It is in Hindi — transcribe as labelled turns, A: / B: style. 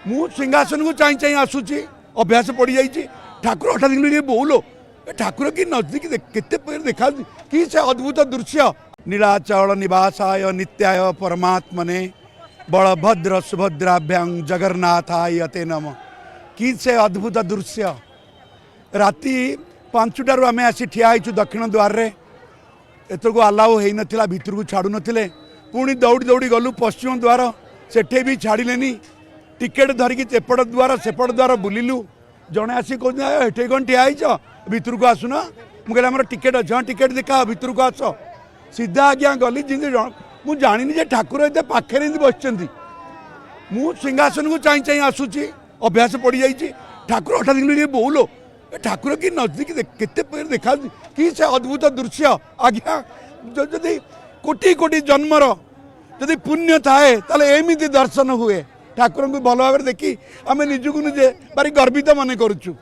A: मु सिंहासन को चाई चाई आसूची अभ्यास पड़ जाइए ठाकुर हठात बोलो ठाकुर की नजदीक केते देखा कि से अद्भुत दृश्य नीलाचल निवासाय नित्याय परमात्मने बलभद्र सुभद्राभ्यां जगन्नाथाय ते नम कि से अद्भुत दृश्य राति 5टारू आम आसी ठिया दक्षिण द्वार रे एतर को अलाउ हो नाला भितर को छाड़ू नथिले पुणी दौड़ी दौड़ी गलु पश्चिम द्वार सेठे भी छाड़िलेनी टिकेट धरिकी एपट द्वार बुलिलु जड़े आसी कहते कौन ठिया भितर को आसुना मुझे आम टिकेट अच्छे हाँ टिकेट देखा भितर को आस सीधा आज्ञा गली जमी मुझे जानी ठाकुर ये पाखे बस मु सिंहासन को चाई चाई आसूची अभ्यास पड़ जाइए ठाकुर हठात बोलो ठाकुर की नजदीक केते देखा कि से अद्भुत दृश्य आज्ञा जदि कोटि कोटि जन्मर जदि पुण्य थाए ताले एमिति दर्शन हुए ठाकुर को भल भाव देखी आम निजक निजे भारी गर्वित मन करुचु।